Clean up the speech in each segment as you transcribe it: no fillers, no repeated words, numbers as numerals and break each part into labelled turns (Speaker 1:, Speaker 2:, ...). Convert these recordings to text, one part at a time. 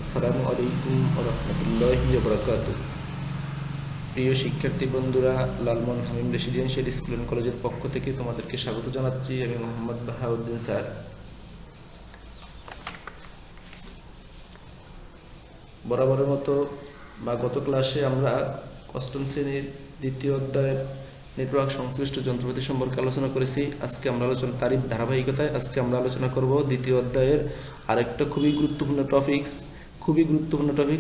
Speaker 1: আসসালামু আলাইকুম ওয়া রাহমাতুল্লাহি ওয়া বারাকাতুহু। প্রিয় শিক্ষার্থী বন্ধুরা, লালমন হামিম রেসিডেন্সিয়াল স্কুল অ্যান্ড কলেজের পক্ষ থেকে তোমাদেরকে স্বাগত জানাচ্ছি। আমি মোহাম্মদ বাহাউদ্দিন স্যার। বরাবরের মতো গত ক্লাসে আমরা অষ্টম শ্রেণীর দ্বিতীয় অধ্যায়ের নেটওয়ার্ক সংশ্লিষ্ট যন্ত্রপাতি সম্পর্কে আলোচনা করেছি। আজকে আমরা তারই ধারাবাহিকতায় আজকে আমরা আলোচনা করব দ্বিতীয় অধ্যায়ের আরেকটা খুবই গুরুত্বপূর্ণ টপিকস,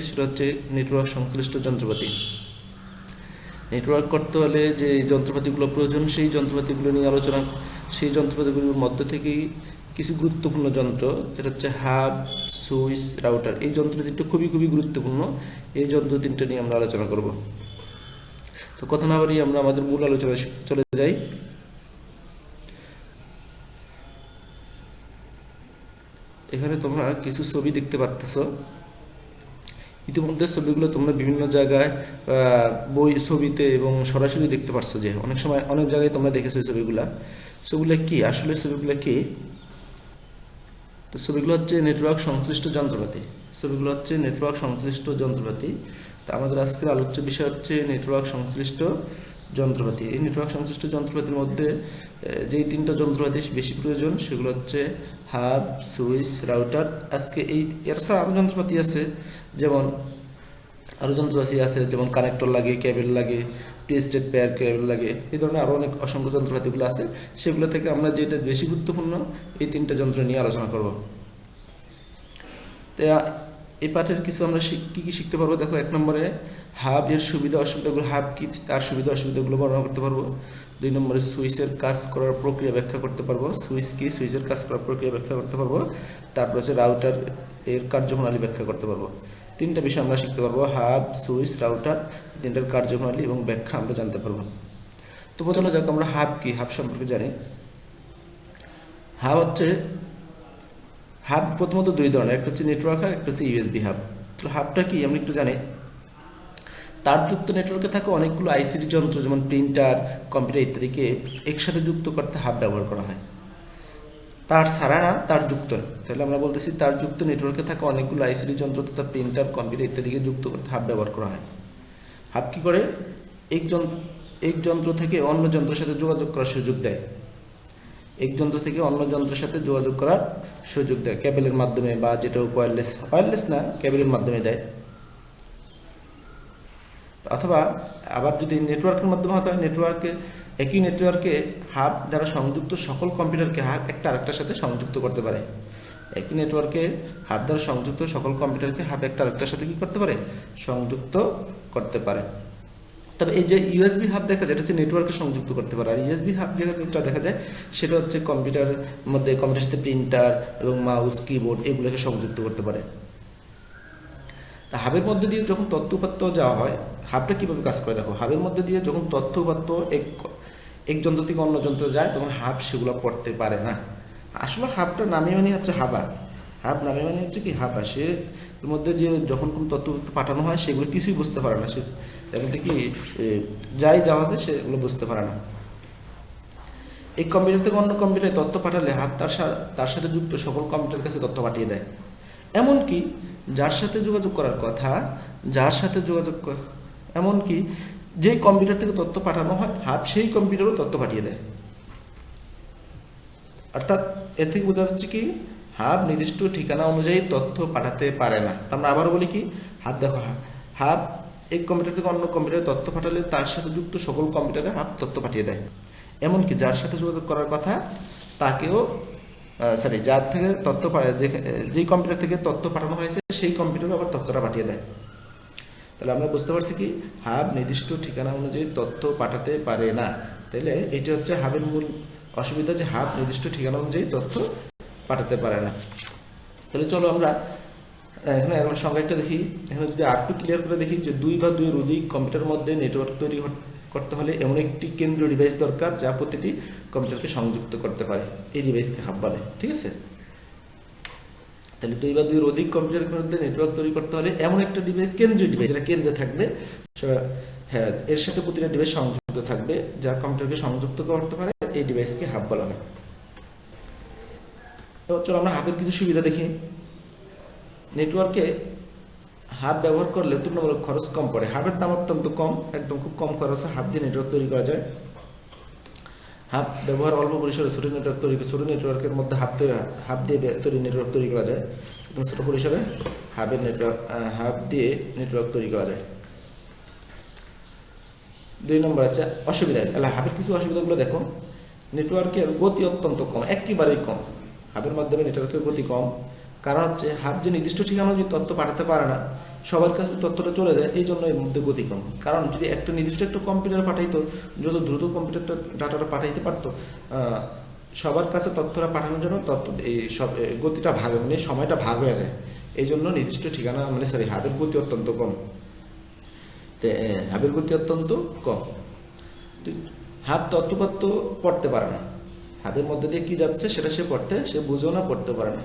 Speaker 1: সেটা হচ্ছে নেটওয়ার্ক সংশ্লিষ্ট যন্ত্রপাতি। নেটওয়ার্ক করতে হলে যে যন্ত্রপাতিগুলো প্রয়োজন সেই যন্ত্রপাতিগুলো নিয়ে আলোচনা, সেই যন্ত্রপাতিগুলোর মধ্যে থেকেই কিছু গুরুত্বপূর্ণ যন্ত্র, যেটা হচ্ছে হাব, সুইচ, রাউটার। এই যন্ত্র তিনটা খুবই গুরুত্বপূর্ণ। এই যন্ত্র তিনটা নিয়ে আমরা আলোচনা করব। তো কথা না বাড়িয়ে আমরা আমাদের মূল আলোচনায় চলে যাই। এখানে তোমরা কিছু ছবি দেখতে পারতেছ। ইতিমধ্যে ছবিগুলো তোমরা বিভিন্ন জায়গায় বই, ছবিতে এবং সরাসরি দেখতে পারছো। যে অনেক সময় অনেক জায়গায় তোমরা দেখেছো ছবিগুলো কি আসলে ছবিগুলো কি? তো ছবিগুলো হচ্ছে নেটওয়ার্ক সংশ্লিষ্ট যন্ত্রপাতি। তো আমাদের আজকের আলোচ্য বিষয় হচ্ছে নেটওয়ার্ক সংশ্লিষ্ট যন্ত্রপাতি। এই নেটওয়ার্ক সংশ্লিষ্ট যন্ত্রপাতির মধ্যে যেই তিনটা যন্ত্রপাতি বেশি প্রয়োজন সেগুলো হচ্ছে হাব, সুইচ, রাউটার। আজকে এর ছাড়া আরও যন্ত্রপাতি আছে, যেমন যেমন কানেক্টর লাগে, কেবল লাগে, টেস্টেড পেয়ার কেবল লাগে, এই ধরনের আরও অনেক অসংখ্য যন্ত্রপাতিগুলো আছে। সেগুলো থেকে আমরা যেটা বেশি গুরুত্বপূর্ণ এই তিনটা যন্ত্র নিয়ে আলোচনা করব। তো এই পাঠের কিছু আমরা কি শিখতে পারবো। দেখো, 1 নম্বরে হাব এর সুবিধা অসুবিধাগুলো, হাব কি তার সুবিধা অসুবিধাগুলো বর্ণনা করতে পারবো। 2 নম্বরে সুইচের কাজ করার প্রক্রিয়া ব্যাখ্যা করতে পারবো। সুইচ কি, সুইচের কাজ করার প্রক্রিয়া ব্যাখ্যা করতে পারবো। তারপর হচ্ছে রাউটার এর কার্যপ্রণালী ব্যাখ্যা করতে পারবো। তিনটা বিষয় আমরা শিখতে পারবো, হাব, সুইচ, রাউটার, তিনটার কার্যপ্রণালী এবং ব্যাখ্যা আমরা জানতে পারবো। তো প্রথমে যাক আমরা হাব কি, হাব সম্পর্কে জানি। হাব প্রথমত 2 ধরনের, একটা হচ্ছে নেটওয়ার্ক আর একটা হচ্ছে ইউএসবি হাব। তো হাবটা কি আমরা একটু জানি। তারযুক্ত নেটওয়ার্কে থাকা অনেকগুলো আইসিটি যন্ত্র, যেমন প্রিন্টার, কম্পিউটার ইত্যাদিকে একসাথে যুক্ত করতে হাব ব্যবহার করা হয়। তার ছাড়া না, তার যুক্ত। তাহলে আমরা বলতেছি তার যুক্ত নেটওয়ার্কে থাকা অনেকগুলো আইসিটি যন্ত্র তথা প্রিন্টার, কম্পিউটার ইত্যাদিকে যুক্ত করতে হাব ব্যবহার করা হয়। হাব কি করে? এক যন্ত্র থেকে অন্য যন্ত্রের সাথে যোগাযোগ করার সুযোগ দেয়। এক যন্ত্র থেকে অন্য যন্ত্রের সাথে যোগাযোগ করার সুযোগ দেয় কেবলের মাধ্যমে, বা যেটা ওয়্যারলেস না, কেবলের মাধ্যমে দেয়। অথবা আবার যদি নেটওয়ার্কের মাধ্যমে হতে হয়, একই নেটওয়ার্কে হাব দ্বারা সংযুক্ত সকল কম্পিউটারকে হাব একটা আরেকটার সাথে সংযুক্ত করতে পারে। একই নেটওয়ার্কে হাব দ্বারা সংযুক্ত সকল কম্পিউটারকে হাব একটা আরেকটার সাথে কি করতে পারে? সংযুক্ত করতে পারে। তবে এই যে ইউএসবি হাব দেখা যায়, এটা হচ্ছে নেটওয়ার্কে সংযুক্ত করতে পারে। আর ইউএসবি হাব যেটা দেখা যায় সেটা হচ্ছে কম্পিউটারের সাথে প্রিন্টার এবং মাউস, কিবোর্ড এগুলোকে সংযুক্ত করতে পারে। তা হাবের মধ্যে দিয়ে যখন তথ্য উপাত্ত যাওয়া হয়, হাবটা কীভাবে কাজ করে দেখো। হাবের মধ্যে দিয়ে যখন তথ্য উপাত্ত এক যন্ত্র থেকে অন্য যন্ত্র যায়, তখন হাব সেগুলো পড়তে পারে না। আসলে হাবটা নামে মানে হচ্ছে হাবা। হাব নামে মানে হচ্ছে কি হাবা। সে এর মধ্যে যে যখন কোনো তথ্য পাঠানো হয় সেগুলো কিছুই বুঝতে পারে না। সে এর মধ্যে কি যাই যাওয়াতে সেগুলো বুঝতে পারে না। এই কম্পিউটার থেকে অন্য কম্পিউটারে তথ্য পাঠালে হাব তার সাথে যুক্ত সকল কম্পিউটারের কাছে তথ্য পাঠিয়ে দেয়। এমনকি যার সাথে যোগাযোগ করার কথা, এমনকি যেই কম্পিউটার থেকে তথ্য পাঠানো হয়, হাব সেই কম্পিউটারও তথ্য পাঠিয়ে দেয়। অর্থাৎ এর থেকে বোঝা যাচ্ছে কি, হাব নির্দিষ্ট ঠিকানা অনুযায়ী তথ্য পাঠাতে পারে না। আমরা আবারও বলি কি, হাব এক কম্পিউটার থেকে অন্য কম্পিউটারে তথ্য পাঠালে তার সাথে যুক্ত সকল কম্পিউটারে হাব তথ্য পাঠিয়ে দেয়। এমনকি যার সাথে যোগাযোগ করার কথা তাকেও যার থেকে তথ্য যেই কম্পিউটার থেকে তথ্য পাঠানো হয়েছে সেই কম্পিউটারও আবার তথ্যটা পাঠিয়ে দেয়। তাহলে আমরা বুঝতে পারছি কি, হাব নির্দিষ্ট ঠিকানা অনুযায়ী তথ্য পাঠাতে পারে না। তাহলে এটি হচ্ছে হাবের মূল অসুবিধা, যে হাব নির্দিষ্ট ঠিকানা অনুযায়ী তথ্য পাঠাতে পারে না। তাহলে চলো আমরা এখানে এখন সংজ্ঞাটা দেখি। এখানে যদি আরেকটু ক্লিয়ার করে দেখি, যে 2 বা 2-এর অধিক কম্পিউটারের মধ্যে নেটওয়ার্ক তৈরি করতে হলে এমন একটি কেন্দ্রীয় ডিভাইস দরকার যা প্রতিটি কম্পিউটারকে সংযুক্ত করতে পারে। এই ডিভাইসকে হাব বলে। ঠিক আছে? তাহলে 2 বা 2-এর অধিক কম্পিউটারের মধ্যে নেটওয়ার্ক তৈরি করতে হলে এমন একটা ডিভাইস, কেন্দ্রীয় ডিভাইস, যেটা কেন্দ্রে থাকবে, হ্যাঁ, এর সাথে প্রতিটা ডিভাইস সংযুক্ত থাকবে, যা কম্পিউটারকে সংযুক্ত করতে পারে, এই ডিভাইসকে হাব বলা হয়। তো চলো আমরা হাবের কিছু সুবিধা দেখি। নেটওয়ার্কে হাব ব্যবহার করলে তুলনামূলক খরচ কম পড়ে। হাবের দাম অত্যন্ত কম, একদম খুব কম খরচে হাব দিয়ে নেটওয়ার্ক তৈরি করা যায়। হাব ব্যবহার অল্প পরিসরে ছোট নেটওয়ার্ক তৈরি, ছোট নেটওয়ার্কের মধ্যে হাব দিয়ে তৈরি নেটওয়ার্ক তৈরি করা যায়। একদম ছোট পরিসরে হাব দিয়ে নেটওয়ার্ক তৈরি করা যায়। 2 নম্বর আছে অসুবিধা। তাহলে হাবের কিছু অসুবিধাগুলো দেখো। নেটওয়ার্কের গতি অত্যন্ত কম, একেবারেই কম। হাবের মাধ্যমে নেটওয়ার্কের গতি কম, কারণ হচ্ছে হাব যে নির্দিষ্ট ঠিকানা যদি তথ্য পাঠাতে পারে না, সবার কাছে তথ্যটা চলে যায়, এই জন্য এর মধ্যে গতি কম। কারণ যদি একটা নির্দিষ্ট একটা কম্পিউটার পাঠাইতো, যত দ্রুত কম্পিউটারটা ডাটাটা পাঠাইতে পারতো, সবার কাছে তথ্যটা পাঠানোর জন্য এই সব গতিটা ভাগ, মানে সময়টা ভাগ হয়ে যায়। এই জন্য নির্দিষ্ট ঠিকানা হাবের গতি অত্যন্ত কম। হাবের গতি অত্যন্ত কম। হাব তথ্যপাত্র পড়তে পারে না, হাবের মধ্যে দিয়ে কি যাচ্ছে সেটা সে বুঝেও না, পড়তে পারে না।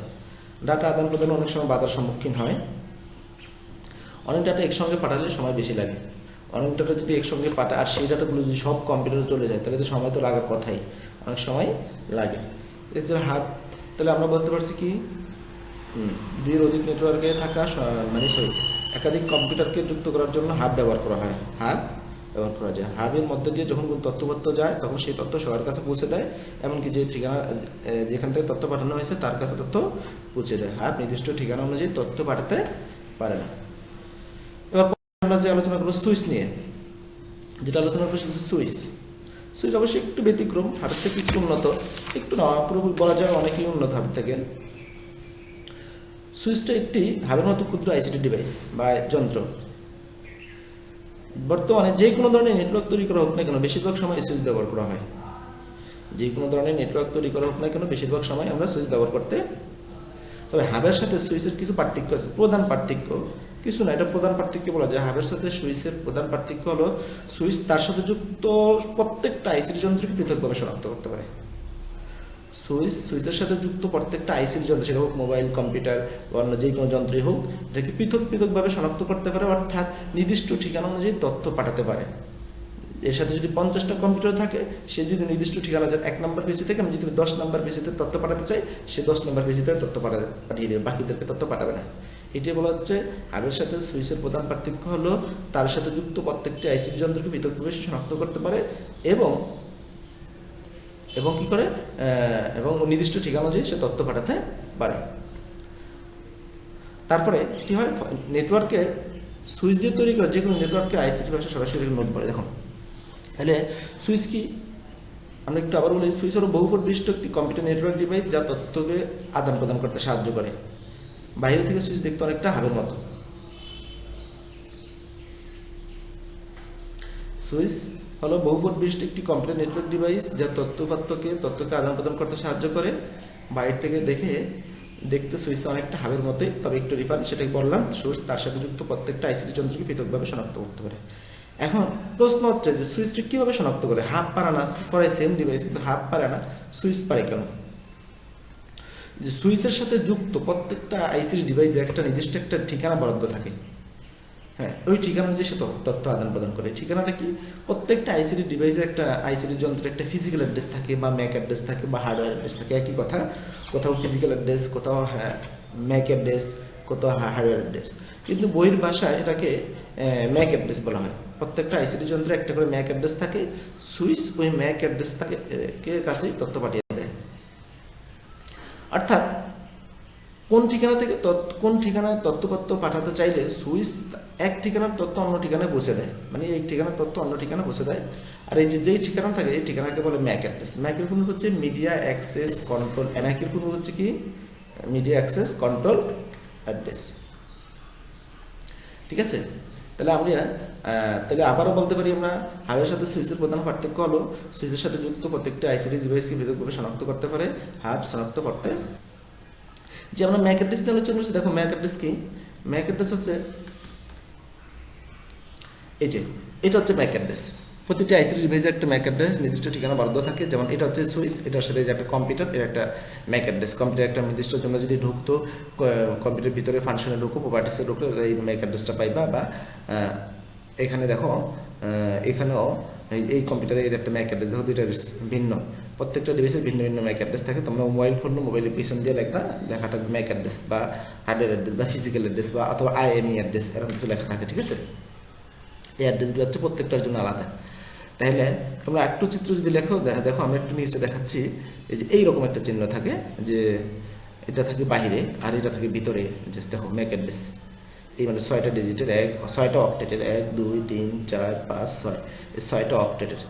Speaker 1: ডাটা আদান প্রদানে অনেক সময় বাধার সম্মুখীন হয়। অনেক ডাটা একসঙ্গে পাঠালে সময় বেশি লাগে। অনেক ডাটা যদি একসঙ্গে পাঠায় আর সেই ডাটাগুলো যদি সব কম্পিউটারে চলে যায়, তাহলে তো সময় তো লাগার কথাই, অনেক সময় লাগে। হাব, তাহলে আমরা বলতে পারছি কি, 2 অধিক নেটওয়ার্কে থাকা একাধিক কম্পিউটারকে যুক্ত করার জন্য হাব ব্যবহার করা হয়। হাব ব্যবহার করা যায়। হাবের মধ্যে দিয়ে যখন কোনো তথ্যপত্র যায়, তখন সেই তথ্য সবার কাছে পৌঁছে দেয়, এমনকি যে ঠিকানা যেখান থেকে তথ্য পাঠানো হয়েছে তার কাছে তথ্য পৌঁছে দেয়। হাব নির্দিষ্ট ঠিকানা অনুযায়ী তথ্য পাঠাতে পারে না। এবার আমরা যে আলোচনা করবো সুইচ নিয়ে, যেটা আলোচনা করবো সেটা সুইচ। সুইচ অবশ্যই একটু ব্যতিক্রম, হাবের থেকে একটু উন্নত, একটু না পুরোপুরি বলা যায় অনেকই উন্নত হাবের থেকে। সুইচটা একটি হাবের মতো ক্ষুদ্র আইসিটি ডিভাইস বা যন্ত্র। বর্তমানে যে কোনো ধরনের নেটওয়ার্ক তৈরি করা হোক না কেন, বেশিরভাগ সময় সুইচ ব্যবহার করা হয়। যে কোনো ধরনের নেটওয়ার্ক তৈরি করা হোক না কেন, বেশিরভাগ সময় আমরা সুইচ ব্যবহার করতে। তবে হাবের সাথে সুইচের কিছু পার্থক্য আছে, প্রধান পার্থক্য কিছু না, এটা প্রধান পার্থক্য বলা যায়। হাবের সাথে সুইচের প্রধান পার্থক্য হলো সুইচ তার সাথে যুক্ত প্রত্যেকটা আইসিটি যন্ত্রকে পৃথকভাবে শনাক্ত করতে পারে। সুইচের সাথে যুক্ত প্রত্যেকটা আইসিটি যন্ত্র, সেটা হোক মোবাইল, কম্পিউটার বা অন্য যে কোনো যন্ত্রই হোক, এটাকে পৃথকভাবে শনাক্ত করতে পারে, অর্থাৎ নির্দিষ্ট ঠিকানা অনুযায়ী তথ্য পাঠাতে পারে। এর সাথে যদি 50টা কম্পিউটার থাকে, সে যদি নির্দিষ্ট ঠিকানা 1 নম্বর পিসি থেকে আমি যদি 10 নম্বর পিসিতে তথ্য পাঠাতে চাই, সে 10 নম্বর পিসিতে তথ্য পাঠিয়ে দেবে, বাকিদেরকে তথ্য পাঠাবে না। এটি বলা হচ্ছে হাবের সাথে সুইচের প্রধান পার্থক্য হলো তার সাথে যুক্ত প্রত্যেকটি আইসিটি যন্ত্রকে পৃথকভাবে সে শনাক্ত করতে পারে এবং কি করে এবং নির্দিষ্ট ঠিকানা অনুযায়ী সে তথ্য পাঠাতে পারে। তারপরে কি হয়, নেটওয়ার্কে সুইচ দিয়ে তৈরি করে যে কোনো নেটওয়ার্কে আইসিটি ভাষা সরাসরি নোট করে। দেখুন, তাহলে সুইচ কি, আমরা একটু আবার বলি, সুইচ হলো বহুপদ বিশিষ্ট একটি কম্পিউটার নেটওয়ার্ক ডিভাইস যা তথ্যকে আদান প্রদান করতে সাহায্য করে। বাইরে থেকে সুইচ দেখতে অনেকটা হাবের মতো। সুইচ হলো বহুপদ বিশিষ্ট একটি কম্পিউটার নেটওয়ার্ক ডিভাইস যা তথ্যকে আদান প্রদান করতে সাহায্য করে। বাইরে থেকে দেখতে সুইচ অনেকটা হাবের মতোই, তবে একটু রিফারেন্স সেটাই বললাম। সুইচ তার সাথে যুক্ত প্রত্যেকটা আইসিটি যন্ত্রকে পৃথকভাবে শনাক্ত করতে পারে। এখন প্রশ্ন হচ্ছে যে সুইচটি কীভাবে শনাক্ত করে? হাব পারে না, পরে সেম ডিভাইস, কিন্তু হাব পারে না, সুইচ পারে কেন? যে সুইচের সাথে যুক্ত প্রত্যেকটা আইসিটি ডিভাইসে একটা নির্দিষ্ট একটা ঠিকানা বরাদ্দ থাকে। হ্যাঁ, ওই ঠিকানা যে সে তথ্য আদান প্রদান করে। ঠিকানাটা কি? প্রত্যেকটা আইসিটি ডিভাইসের একটা আইসিটি যন্ত্রের একটা ফিজিক্যাল অ্যাড্রেস থাকে বা ম্যাক অ্যাড্রেস থাকে বা হার্ডওয়্যার অ্যাড্রেস থাকে, একই কথা। কোথাও ফিজিক্যাল অ্যাড্রেস, কোথাও ম্যাক অ্যাড্রেস, কোথাও হার্ডওয়্যার অ্যাড্রেস। কিন্তু বইয়ের ভাষায় এটাকে ম্যাক অ্যাড্রেস বলা হয়। প্রত্যেকটা আইসিটি যন্ত্রে একটা করে ম্যাক অ্যাড্রেস থাকে। সুইচ ওই ম্যাক অ্যাড্রেস কাছেই তথ্য পাঠিয়ে দেয়। অর্থাৎ কোন ঠিকানায় তথ্যপত্র পাঠাতে চাইলে সুইচ এক ঠিকানার তথ্য অন্য ঠিকানায় পৌঁছে দেয়, মানে এই ঠিকানার তথ্য অন্য ঠিকানায় পৌঁছে দেয়। আর এই যেই ঠিকানা থাকে এই ঠিকানাকে বলে ম্যাক অ্যাড্রেস। ম্যাকের কোনো হচ্ছে মিডিয়া অ্যাক্সেস কন্ট্রোল, ম্যাকের কোনো হচ্ছে কি মিডিয়া অ্যাক্সেস কন্ট্রোল অ্যাড্রেস। ঠিক আছে, তাহলে আবারও বলতে পারি আমরা, হাবের সাথে সুইচের প্রধান পার্থক্য হলো সুইচের সাথে যুক্ত প্রত্যেকটা আইসিটি ডিভাইসকে পৃথকভাবে শনাক্ত করতে পারে, হাব শনাক্ত করতে। যে আমরা ম্যাক অ্যাড্রেস নিয়ে আলোচনা করছি, দেখো ম্যাক অ্যাড্রেস কি? ম্যাক অ্যাড্রেস হচ্ছে এই যে এটা হচ্ছে ম্যাক অ্যাড্রেস। প্রতিটি আইসিটি ডিভাইসে একটা ম্যাক অ্যাড্রেস নির্দিষ্ট ঠিকানা বরাদ্দ থাকে। যেমন এটা হচ্ছে সুইচ, এটার সাথে যে একটা কম্পিউটার, এর একটা ম্যাক অ্যাড্রেস। কম্পিউটার একটা নির্দিষ্ট জন্য যদি ঢুকতো, কম্পিউটার ভিতরে ফাংশনে ঢুকো, প্রপার্টিসে ঢুকলে এই ম্যাক অ্যাড্রেসটা পাইবা। বা এখানে দেখো, এখানেও এই কম্পিউটারে এর একটা ম্যাক অ্যাড্রেস, দেখো দুইটা ভিন্ন। প্রত্যেকটা ডিভাইসের ভিন্ন ভিন্ন ম্যাক অ্যাড্রেস থাকে। তোমরা মোবাইল খুললে মোবাইলের পিছন দিয়ে লেখা থাকবে ম্যাক অ্যাড্রেস বা হার্ডওয়্যার অ্যাড্রেস বা ফিজিক্যাল অ্যাড্রেস বা অথবা IME অ্যাড্রেস, এরকম কিছু লেখা থাকে, ঠিক আছে। এই অ্যাড্রেসগুলো হচ্ছে প্রত্যেকটার জন্য আলাদা। তাহলে তোমরা একটু চিত্র যদি দেখো আমি একটু নিচে দেখাচ্ছি, এই যে এইরকম একটা চিহ্ন থাকে, যে এটা থাকে বাহিরে আর এটা থাকে ভিতরে। যে দেখো ম্যাক অ্যাড্রেস, এই মানে 6টা ডিজিটের 6টা অক্টেটের 1 2 3 4 5 6, এই 6টা অক্টেটের।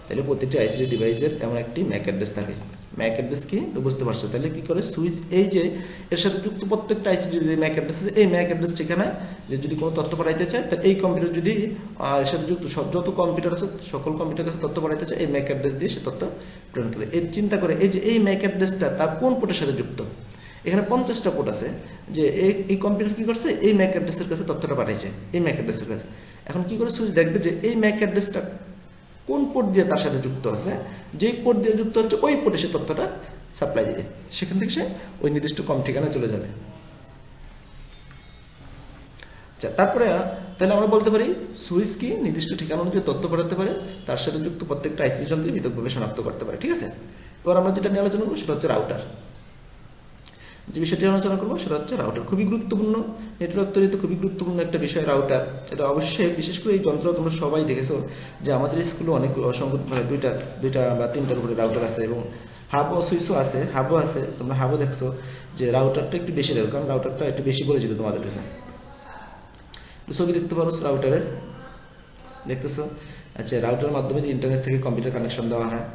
Speaker 1: তাহলে প্রতিটি ICT ডিভাইসের এমন একটি ম্যাক অ্যাড্রেস থাকে। ম্যাক অ্যাড্রেস কি তো বুঝতে পারছো। তাহলে কি করে সুইচ, এই যে এর সাথে যুক্ত প্রত্যেকটা ICT যে ম্যাক অ্যাড্রেস আছে, এই ম্যাক অ্যাড্রেস ঠিকানায় যে যদি কোনো তথ্য পাঠাইতে চায়, তাহলে এই কম্পিউটার যদি এর সাথে যুক্ত যত কম্পিউটার আছে সকল কম্পিউটার কাছে তথ্য পাঠাইতে চায়, এই ম্যাক অ্যাড্রেস দিয়ে সে তথ্য প্রেরণ করে। এই চিন্তা করে এই যে এই ম্যাক অ্যাড্রেসটা তার কোন পোর্টের সাথে যুক্ত। এখানে 50টা পোর্ট আছে, যে এই কম্পিউটার কি করছে, এই ম্যাক অ্যাড্রেসের কাছে তথ্যটা পাঠাইছে, এই ম্যাক অ্যাড্রেসের কাছে। এখন কি করে সুইচ দেখবে যে এই ম্যাক অ্যাড্রেসটা কোন পোর্ট দিয়ে তার সাথে যুক্ত আছে, যেই পোর্ট দিয়ে যুক্ত হচ্ছে ওই পোর্টে সে তথ্যটা সাপ্লাই দিবে, সেখান থেকে সে ওই নির্দিষ্ট কম ঠিকানায় চলে যাবে। আচ্ছা, তারপরে তাহলে আমরা বলতে পারি সুইচ কি নির্দিষ্ট ঠিকানা অনুযায়ী তথ্য পাঠাতে পারে, তার সাথে যুক্ত প্রত্যেকটা ICT যন্ত্রে পৃথকভাবে শনাক্ত করতে পারে, ঠিক আছে। এবার আমরা যেটা নিয়ে আলোচনা করবো সেটা হচ্ছে রাউটার। যে বিষয়টি আলোচনা করবো সেটা হচ্ছে রাউটার। খুবই গুরুত্বপূর্ণ, নেটওয়ার্ক তৈরিতে খুবই গুরুত্বপূর্ণ একটা বিষয় রাউটার। এটা অবশ্যই বিশেষ করে এই যন্ত্র তোমরা সবাই দেখেছো যে আমাদের স্কুলে অনেক অসংখ্য দুইটা বা তিনটার উপরে রাউটার আছে, এবং হাবও সুইচও আছে, হাবও আছে। তোমরা হাবও দেখছো যে রাউটারটা একটু বেশি দেখো, কারণ রাউটারটা একটু বেশি পরিচিত তোমাদের কাছে। ছবি দেখতে পারো রাউটারের, দেখতেছো। আচ্ছা, রাউটারের মাধ্যমে ইন্টারনেট থেকে কম্পিউটার কানেকশন দেওয়া হয়,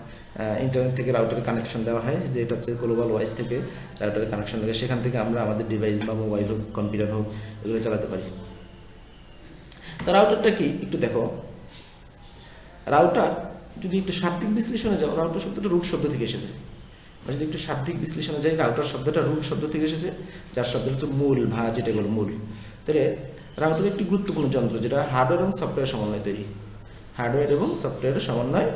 Speaker 1: ইন্টারনেট থেকে রাউটারে কানেকশন দেওয়া হয়, যে এটা হচ্ছে গ্লোবাল ওয়াইজ থেকে রাউটারে কানেকশন দেওয়া, সেখান থেকে আমরা আমাদের ডিভাইস বা মোবাইল হোক কম্পিউটার হোক এগুলো চালাতে পারি। তো রাউটারটা কি একটু দেখো। রাউটার যদি একটু শাব্দিক বিশ্লেষণে যাও, রাউটার শব্দটা রুট শব্দ থেকে এসেছে। আমরা যদি একটু শাব্দিক বিশ্লেষণে যাই, রাউটার শব্দটা রুট শব্দ থেকে এসেছে, যার শব্দটা হচ্ছে মূল ভা, যেটা বলো মূল। তাহলে রাউটার একটি গুরুত্বপূর্ণ যন্ত্র, যেটা হার্ডওয়্যার এবং সফটওয়্যার সমন্বয় তৈরি। হার্ডওয়্যার এবং সফটওয়্যারের সমন্বয়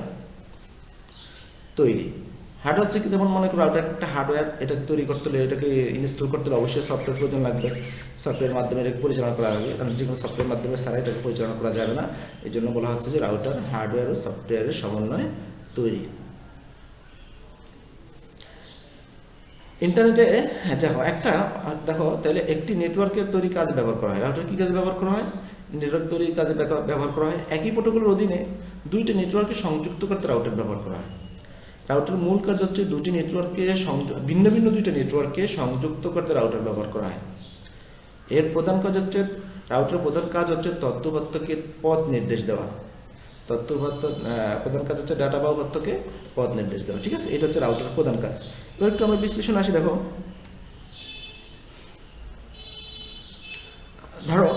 Speaker 1: তৈরি। হার্ডওয়্যার হচ্ছে কি, যেমন মনে করো রাউটার একটা হার্ডওয়্যার, এটাকে তৈরি করতে হলে, এটাকে ইনস্টল করতে হলে অবশ্যই সফটওয়্যার প্রয়োজন লাগবে। সফটওয়্যারের মাধ্যমে এটাকে পরিচালনা করা হবে, কারণ যে কোনো সফটওয়্যার মাধ্যমে ছাড়া এটাকে পরিচালনা করা যাবে না। এই জন্য বলা হচ্ছে যে রাউটার হার্ডওয়্যার ও সফটওয়্যারের সমন্বয়ে তৈরি। ইন্টারনেটে দেখো তাহলে একটি নেটওয়ার্কের তৈরি কাজে ব্যবহার করা হয়। রাউটার কি কাজে ব্যবহার করা হয়? নেটওয়ার্ক তৈরির কাজে ব্যবহার করা হয়। একই প্রোটোকলের অধীনে দুইটি নেটওয়ার্ককে সংযুক্ত করতে রাউটার ব্যবহার করা হয়। রাউটার মূল কাজ হচ্ছে দুটি নেটওয়ার্ককে ভিন্ন ভিন্ন দুইটা নেটওয়ার্ককে সংযুক্ত করতে রাউটার ব্যবহার করা হয়। এর প্রধান কাজ হচ্ছে, রাউটারের প্রধান কাজ হচ্ছে তথ্যপাত্রকে পথ নির্দেশ দেওয়া। প্রধান কাজ হচ্ছে ডাটা বা তথ্যকে পথ নির্দেশ দেওয়া, ঠিক আছে। এটা হচ্ছে রাউটারের প্রধান কাজ। এবার একটু আমরা বিশ্লেষণ আসি। দেখো, ধরো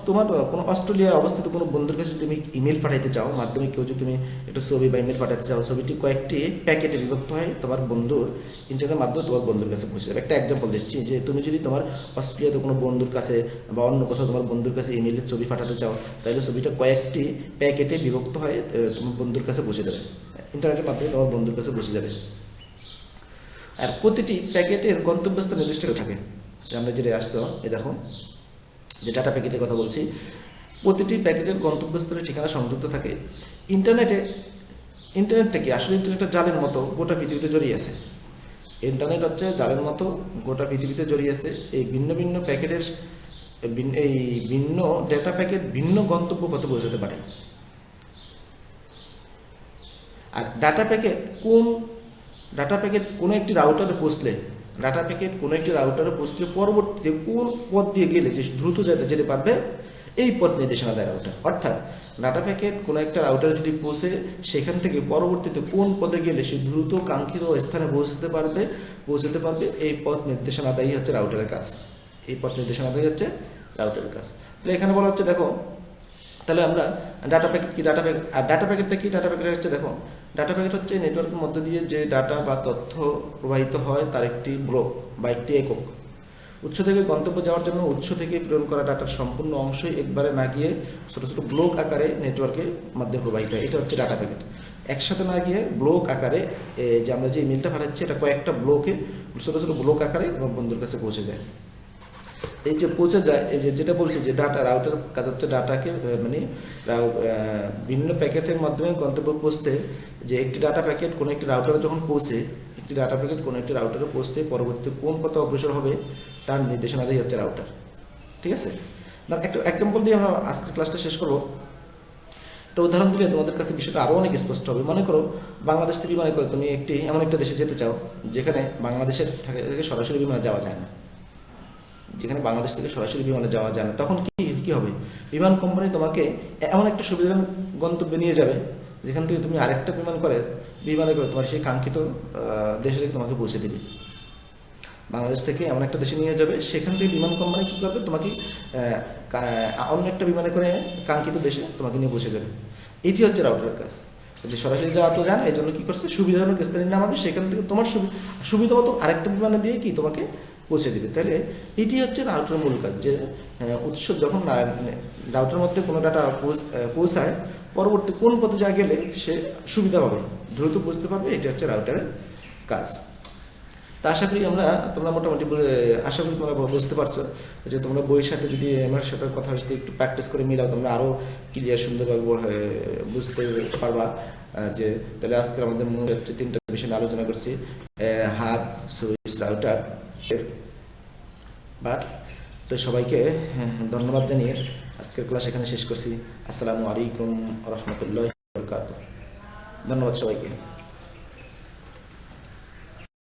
Speaker 1: তোমার কোনো অস্ট্রেলিয়ায় অবস্থিত কোনো বন্ধুর কাছে যদি তুমি ইমেল পাঠাইতে চাও, মাধ্যমে কেউ যদি তুমি একটা ছবি বা ইমেল পাঠাতে চাও, ছবিটি কয়েকটি প্যাকেটে বিভক্ত হয় তোমার বন্ধুর ইন্টারনেটের মাধ্যমে তোমার বন্ধুর কাছে পৌঁছে যাবে। একটা এক্সাম্পল দিচ্ছি, যে তুমি যদি তোমার অস্ট্রেলিয়াতে কোনো বন্ধুর কাছে বা অন্য কোথাও তোমার বন্ধুর কাছে ইমেলের ছবি পাঠাতে চাও, তাহলে ছবিটা কয়েকটি প্যাকেটে বিভক্ত হয়ে তোমার বন্ধুর কাছে পৌঁছে যাবে, ইন্টারনেটের মাধ্যমে তোমার বন্ধুর কাছে পৌঁছে যাবে। আর প্রতিটি প্যাকেটের গন্তব্যস্থান নির্দিষ্ট থাকে। আমরা যেটা আসছো, এই দেখো যে ডাটা প্যাকেটের কথা বলছি, প্রতিটি প্যাকেটের গন্তব্যস্থলের ঠিকানা সংযুক্ত থাকে। ইন্টারনেটটা কি আসলে ইন্টারনেটটা জালের মতো গোটা পৃথিবীতে জড়িয়ে আছে। ইন্টারনেট হচ্ছে জালের মতো গোটা পৃথিবীতে জড়িয়ে আছে। এই ভিন্ন ভিন্ন প্যাকেটের এই ভিন্ন ডেটা প্যাকেট ভিন্ন গন্তব্য পথে পৌঁছাতে পারে। আর ডাটা প্যাকেট কোনো একটি রাউটারে পৌঁছলে পরবর্তীতে কোন পথ দিয়ে গেলে যে দ্রুত যেতে পারবে, এই পথ নির্দেশনা দেয় রাউটার। অর্থাৎ ডাটা প্যাকেট কোনো একটা রাউটারে যদি পৌঁছে, সেখান থেকে পরবর্তীতে কোন পথে গেলে সে দ্রুত কাঙ্ক্ষিত স্থানে পৌঁছতে পারবে, এই পথ নির্দেশনা দেয় হচ্ছে রাউটারের কাজ। তাহলে এখানে বলা হচ্ছে, দেখো তাহলে আমরা ডাটা প্যাকেটটা কি হচ্ছে, দেখো ডাটা প্যাকেট হচ্ছে নেটওয়ার্কের মধ্য দিয়ে যে ডাটা বা তথ্য প্রবাহিত হয় তার একটি ব্লক বা একটি একক। উৎস থেকে গন্তব্য যাওয়ার জন্য উৎস থেকে প্রেরণ করা ডাটার সম্পূর্ণ অংশই একবারে না গিয়ে ছোট ছোট ব্লক আকারে নেটওয়ার্কের মাধ্যমে প্রবাহিত হয়। এটা হচ্ছে ডাটা প্যাকেট। একসাথে না গিয়ে ব্লক আকারে, যে আমরা যে ইমেলটা পাঠাচ্ছি এটা কয়েকটা ব্লকে, ছোট ছোট ব্লক আকারে তোমার বন্ধুর কাছে পৌঁছে যায়। এই যে পৌঁছে যায়, এই যে যেটা বলছি যে ডাটা, রাউটার কাজ হচ্ছে ডাটাকে মানে বিভিন্ন প্যাকেটের মাধ্যমে গন্তব্য পৌঁছতে, যে একটি ডাটা প্যাকেট কোনো একটি রাউটারে যখন পৌঁছে, একটি ডাটা প্যাকেট কোনো একটি রাউটারে পৌঁছতে পরবর্তীতে কোন পথে অগ্রসর হবে তার নির্দেশনা দিয়ে হচ্ছে রাউটার। ঠিক আছে, না একটা এক্সাম্পল দিয়ে আমরা আজকের ক্লাসটা শেষ করবো। একটা উদাহরণ দিলে তোমাদের কাছে বিষয়টা আরও অনেক স্পষ্ট হবে। মনে করো বাংলাদেশ থেকে বিমানে করে তুমি এমন একটা দেশে যেতে চাও যেখানে বাংলাদেশের থেকে সরাসরি বিমানে যাওয়া যায় না, যেখানে বাংলাদেশ থেকে সরাসরি বিমানে যাওয়া যায় না, তখন কি হবে? বিমান কোম্পানি তোমাকে এমন একটা সুবিধাজনক গন্তব্যে নিয়ে যাবে যেখান থেকে তুমি আরেকটা বিমানে করে তোমার সেই কাঙ্ক্ষিত দেশে তোমাকে পৌঁছে দেবে। বাংলাদেশ থেকে এমন একটা দেশে নিয়ে যাবে, সেখান থেকে বিমান কোম্পানি কী করবে, তোমাকে অন্য একটা বিমানে করে কাঙ্ক্ষিত দেশে তোমাকে নিয়ে পৌঁছে দেবে। এটি হচ্ছে রাউটারের কাজ। যে সরাসরি যাওয়া তো জান, এই জন্য কী করছে, সুবিধাজনক স্থানে নামাবে, সেখান থেকে তোমার সুবিধা মতো আরেকটা বিমানে দিয়ে কি তোমাকে পৌঁছে দেবে। তাহলে এটি হচ্ছে রাউটারের মূল কাজ, যে উৎস যখন রাউটারের মধ্যে কোনো ডাটা পৌঁছায়, পরবর্তী কোন পথে যা গেলে সে সুবিধা পাবে, দ্রুত বুঝতে পারবে, এটি হচ্ছে রাউটারের কাজ। তা আশা করি তোমরা মোটামুটি আশা করি তোমরা বুঝতে পারছো যে তোমরা বইয়ের সাথে যদি আমার সাথে কথা যদি একটু প্র্যাকটিস করে মিলাও, তোমরা আরও ক্লিয়ার সুন্দরভাবে বুঝতে পারবা। যে তাহলে আজকে আমাদের মূল হচ্ছে 3টা বিষয় নিয়ে আলোচনা করছি, হাব, সুইচ, রাউটার। বাট তো সবাইকে ধন্যবাদ জানিয়ে আজকের ক্লাস এখানে শেষ করছি। আসসালামু আলাইকুম রহমতুল্লাহ বরকাতুহু। ধন্যবাদ সবাইকে।